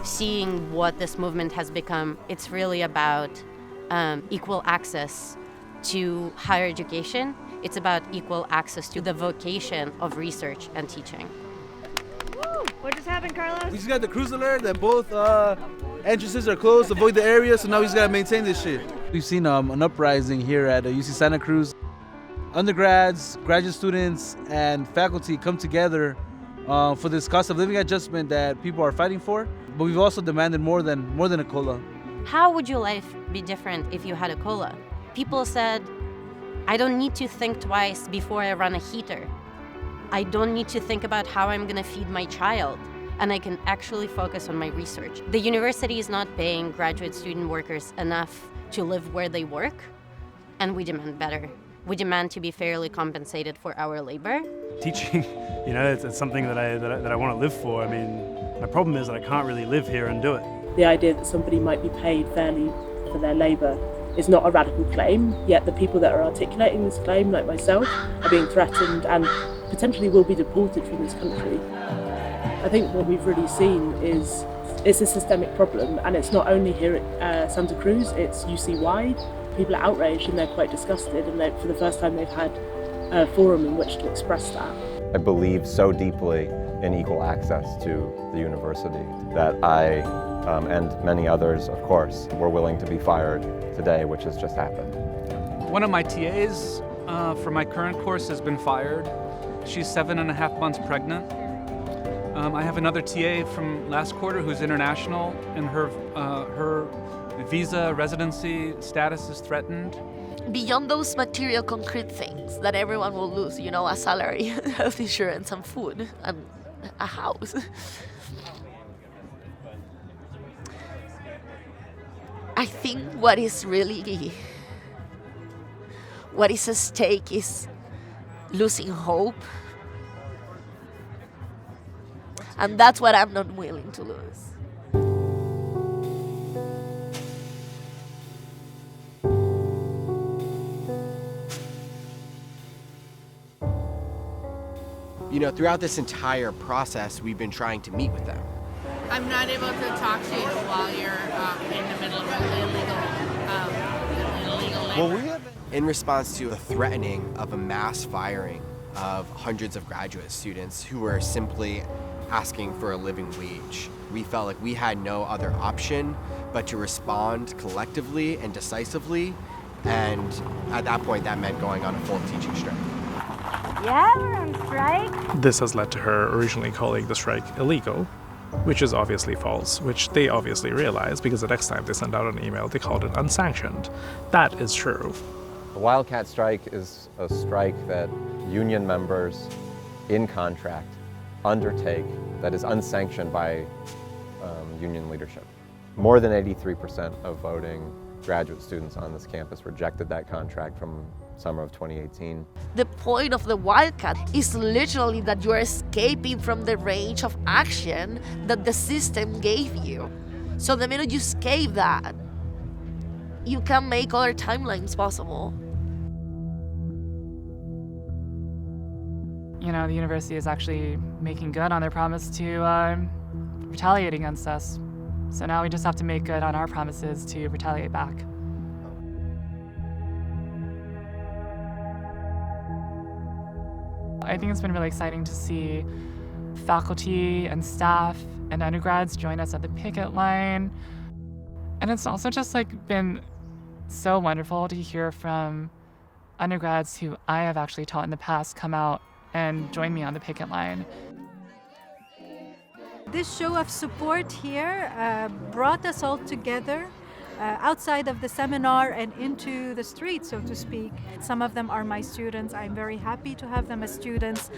Seeing what this movement has become, it's really about equal access to higher education. It's about equal access to the vocation of research and teaching. Woo! What just happened, Carlos? We just got the cruise alert that both entrances are closed, avoid the area, so now we just gotta maintain this shit. We've seen an uprising here at UC Santa Cruz. Undergrads, graduate students, and faculty come together for this cost of living adjustment that people are fighting for. But we've also demanded more than a COLA. How would your life be different if you had a COLA? People said, I don't need to think twice before I run a heater. I don't need to think about how I'm gonna feed my child, and I can actually focus on my research. The university is not paying graduate student workers enough to live where they work, and we demand better. We demand to be fairly compensated for our labor. Teaching, it's something that I want to live for. I mean, my problem is that I can't really live here and do it. The idea that somebody might be paid fairly for their labour is not a radical claim, yet the people that are articulating this claim, like myself, are being threatened and potentially will be deported from this country. I think what we've really seen is it's a systemic problem, and it's not only here at Santa Cruz, it's UC-wide. People are outraged and they're quite disgusted, and for the first time they've had a forum in which to express that. I believe so deeply in equal access to the university that I, and many others, of course, were willing to be fired today, which has just happened. One of my TAs for my current course has been fired. She's 7.5 months pregnant. I have another TA from last quarter who's international, and her visa residency status is threatened. Beyond those material concrete things that everyone will lose, a salary, health insurance and food and a house. I think what is at stake is losing hope. And that's what I'm not willing to lose. Throughout this entire process, we've been trying to meet with them. I'm not able to talk to you while you're in the middle of illegal labor. In response to the threatening of a mass firing of hundreds of graduate students who were simply asking for a living wage, we felt like we had no other option but to respond collectively and decisively, and at that point that meant going on a full teaching strike. Yeah, we're on strike. This has led to her originally calling the strike illegal, which is obviously false, which they obviously realize because the next time they send out an email, they called it unsanctioned. That is true. The Wildcat Strike is a strike that union members in contract undertake that is unsanctioned by union leadership. More than 83% of voting graduate students on this campus rejected that contract from summer of 2018. The point of the Wildcat is literally that you're escaping from the range of action that the system gave you. So the minute you escape that, you can make other timelines possible. The university is actually making good on their promise to retaliate against us. So now we just have to make good on our promises to retaliate back. I think it's been really exciting to see faculty and staff and undergrads join us at the picket line. And it's also just been so wonderful to hear from undergrads who I have actually taught in the past come out and join me on the picket line. This show of support here brought us all together outside of the seminar and into the street, so to speak. Some of them are my students. I'm very happy to have them as students.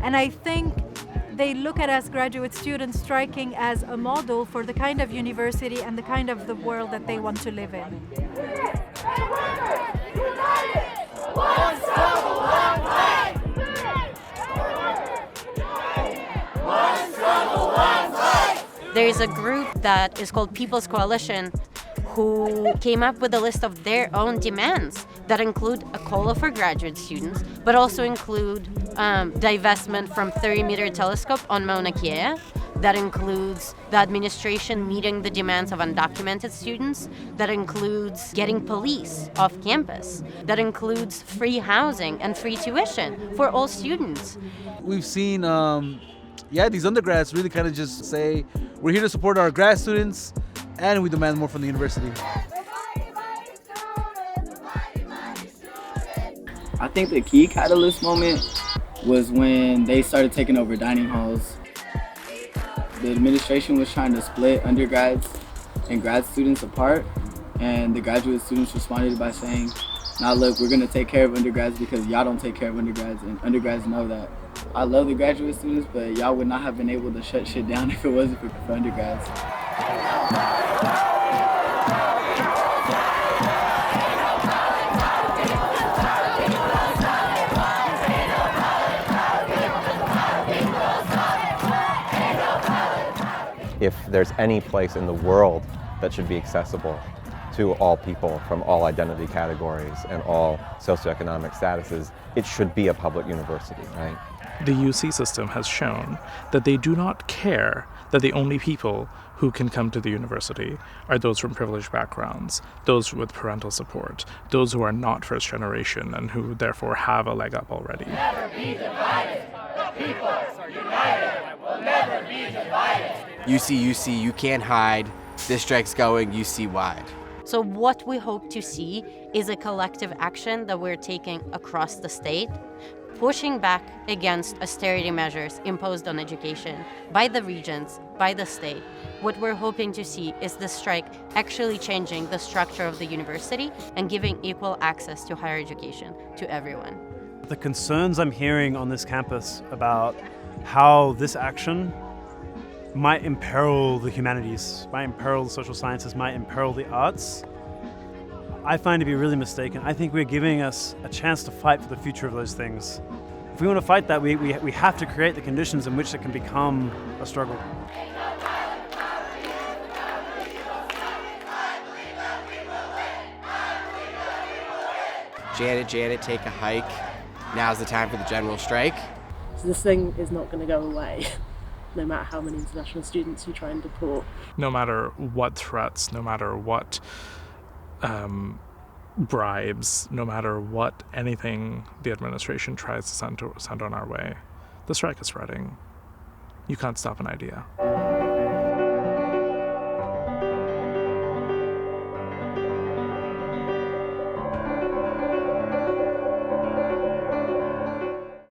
And I think they look at us graduate students striking as a model for the kind of university and the kind of the world that they want to live in. There is a group that is called People's Coalition who came up with a list of their own demands. that include a COLA for graduate students, but also include divestment from 30-meter telescope on Mauna Kea. That includes the administration meeting the demands of undocumented students. That includes getting police off campus. That includes free housing and free tuition for all students. We've seen, these undergrads really kind of just say, we're here to support our grad students, and we demand more from the university. I think the key catalyst moment was when they started taking over dining halls. The administration was trying to split undergrads and grad students apart, and the graduate students responded by saying, "Nah, look, we're gonna take care of undergrads because y'all don't take care of undergrads, and undergrads know that." I love the graduate students, but y'all would not have been able to shut shit down if it wasn't for undergrads. If there's any place in the world that should be accessible to all people from all identity categories and all socioeconomic statuses, it should be a public university, right? The UC system has shown that they do not care that the only people who can come to the university are those from privileged backgrounds, those with parental support, those who are not first generation and who therefore have a leg up already. Never be divided. The people are united and will never be divided. UC, you can't hide. This strike's going UC-wide. So what we hope to see is a collective action that we're taking across the state, pushing back against austerity measures imposed on education by the regions, by the state. What we're hoping to see is the strike actually changing the structure of the university and giving equal access to higher education to everyone. The concerns I'm hearing on this campus about how this action might imperil the humanities, might imperil the social sciences, might imperil the arts, I find to be really mistaken. I think we're giving us a chance to fight for the future of those things. If we want to fight that, we have to create the conditions in which it can become a struggle. Janet, take a hike. Now's the time for the general strike. So this thing is not going to go away, no matter how many international students you try and deport. No matter what threats, no matter what bribes, no matter what anything the administration tries to send on our way, the strike is spreading. You can't stop an idea.